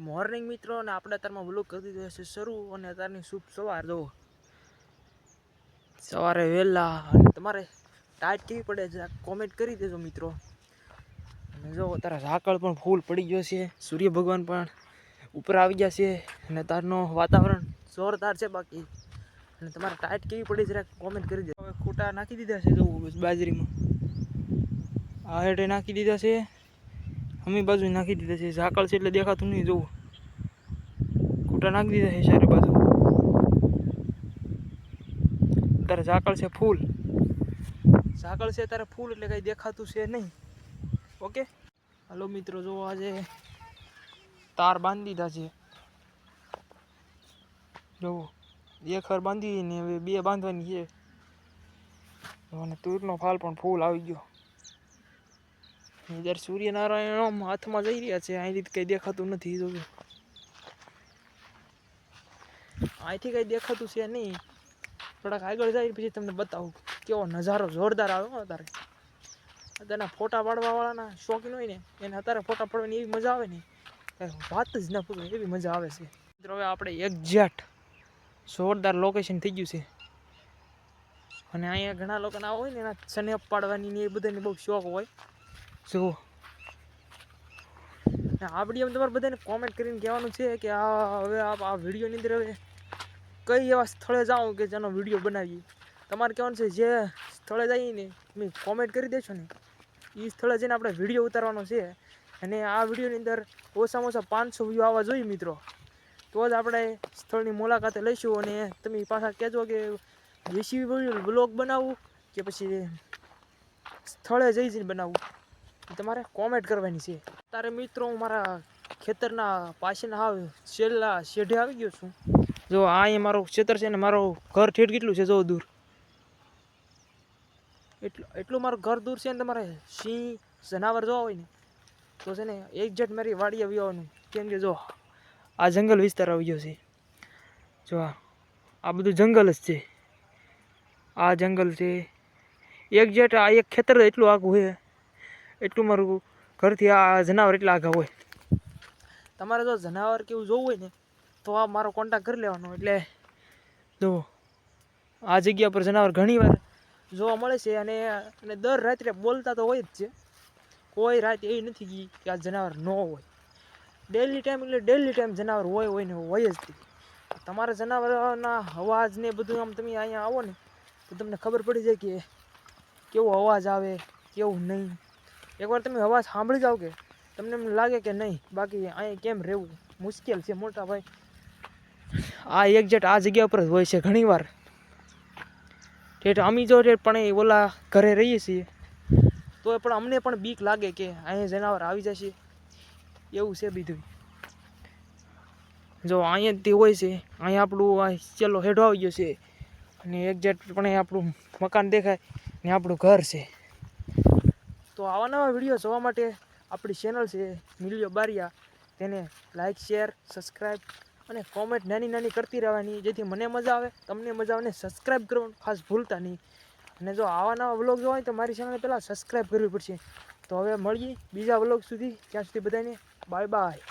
Morning મિત્રો, અને આપણે અત્યારમાં વ્લોગ કરી દીધો છે શરૂ, અને અત્યારની શુભ સવાર. જો સવારે વહેલા, અને તમારે ટાઈટ કેવી પડે છે કોમેન્ટ કરી દેજો મિત્રો. અને જો તારા ઝાકળ પણ ફૂલ પડી ગયો છે, સૂર્ય ભગવાન પણ ઉપર આવી ગયા છે, અને તારનો વાતાવરણ જોરદાર છે બાકી. અને તમારે ટાઈટ કેવી પડી છે કોમેન્ટ કરી દેજો. હવે ખૂટા નાખી દીધા છે જો બાજરીમાં, આ હેઠે નાખી દીધા છે, અમી બાજુ નાખી દીધા છે. ઝાકળ છે એટલે દેખાતું નહીં. જોવું ખૂટા નાખી દીધા છે ચારે બાજુ. તારે ઝાકળ છે ફૂલ, ઝાકળ છે તારે ફૂલ એટલે કંઈ દેખાતું છે નહીં. ઓકે હાલો મિત્રો, જો આજે તાર બાંધી દીધા છે. જોવો એક ખર બાંધી ને હવે બે બાંધવાની છે. અને તુરનો ફાલ પણ ફૂલ આવી ગયો. જ્યારે સૂર્યનારાયણ હાથમાં જઈ રહ્યા છે, અહીંથી કંઈ દેખાતું નથી. જોજો અહીંથી કંઈ દેખાતું છે નહીં. થોડાક આગળ જાય પછી તમને બતાવું કેવો નજારો જોરદાર આવે. તારે તેના ફોટા પાડવા વાળાના શોખીન હોય ને એને અત્યારે ફોટા પાડવાની એવી મજા આવે ને, વાત જ ના પૂછો, એવી મજા આવે છે મિત્રો. હવે આપણે એક્ઝેક્ટ જોરદાર લોકેશન થઈ ગયું છે. અને અહીંયા ઘણા લોકોને આવો હોય ને એના સ્નેપ પાડવાની ને એ બધાને બહુ શોખ હોય. જો આ વિડીયો તમારે બધાને કોમેન્ટ કરીને કહેવાનું છે કે હવે આ વિડીયોની અંદર હવે કઈ એવા સ્થળે જાઓ કે જેનો વિડીયો બનાવીએ. તમારે કહેવાનું છે જે સ્થળે જઈએ ને તમે કોમેન્ટ કરી દેશો ને એ સ્થળે જઈને આપણે વિડીયો ઉતારવાનો છે. અને આ વિડીયોની અંદર ઓછામાં ઓછા 500 વ્યૂ આવવા જોઈએ મિત્રો, તો જ આપણે સ્થળની મુલાકાતે લઈશું. અને તમે પાછા કહેજો કે દેશી વ્લોગ બનાવવું કે પછી સ્થળે જઈને બનાવવું, તમારે કોમેન્ટ કરવાની છે. તારે મિત્રો હું મારા ખેતરના પાછળના હાવ છેલ્લા શેઢે આવી ગયો છું. જો આ અહીંયા મારું ખેતર છે ને મારું ઘર ઠેઠ કેટલું છે જો દૂર, એટલું મારું ઘર દૂર છે. ને તમારે સિંહ જનાવર જોવા હોય ને તો છે ને એક્ઝેક્ટ મારી વાડીએ આવી આવવાનું. કેમ કે જો આ જંગલ વિસ્તાર આવી ગયો છે. જો આ બધું જંગલ જ છે, આ જંગલ છે એક્ઝેક્ટ. આ એક ખેતર એટલું આઘું છે, એટલું મારું ઘરથી આ જનાવર એટલા આઘા હોય. તમારે જો જનાવર કેવું જોવું હોય ને તો આ મારો કોન્ટેક્ટ કરી લેવાનો. એટલે જો આ જગ્યા પર જનાવર ઘણીવાર જોવા મળે છે. અને દર રાત્રે બોલતા તો હોય જ છે, કોઈ રાત એવી નથી ગઈ કે આ જનાવર ન હોય. ડેલી ટાઈમ એટલે ડેલી ટાઈમ જનાવર હોય ને હોય જ. તમારે જનાવરના અવાજ ને બધું આમ તમે અહીંયા આવો ને તો તમને ખબર પડી જાય કે કેવો અવાજ આવે કેવું નહીં. એકવાર તમે અવાજ સાંભળી જાઓ કે તમને એમ લાગે કે નહીં, બાકી અહીંયા કેમ રહેવું મુશ્કેલ છે મોટા ભાઈ. આ એક્ઝેક્ટ આ જગ્યા પર જ હોય છે ઘણીવાર. ઠેઠ અમે જો પણ એ ઓલા ઘરે રહીએ છીએ તો પણ અમને પણ બીક લાગે કે અહીંયા જનાવર આવી જશે, એવું છે બીજું. જો અહીંયા તે હોય છે, અહીંયા આપણું આ ચેલો હેઠો આવી ગયો છે, અને એક્ઝેક્ટ પણ આપણું મકાન દેખાય ને આપણું ઘર છે. તો આવા નવા વિડીયો જોવા માટે આપણી ચેનલ છે મિલિયો બારિયા, તેને લાઇક શેર સબસ્ક્રાઈબ અને કોમેન્ટ નાની નાની કરતી રહેવાની, જેથી મને મજા આવે તમને મજા આવે. ને સબસ્ક્રાઈબ કરવાનું ખાસ ભૂલતા નહીં. અને જો આવા નવા વ્લોગ જોવા હોય તો મારી ચેનલને પહેલાં સબસ્ક્રાઈબ કરવી પડશે. તો હવે મળીએ બીજા વ્લોગ સુધી, ત્યાં સુધી બધાને બાય બાય.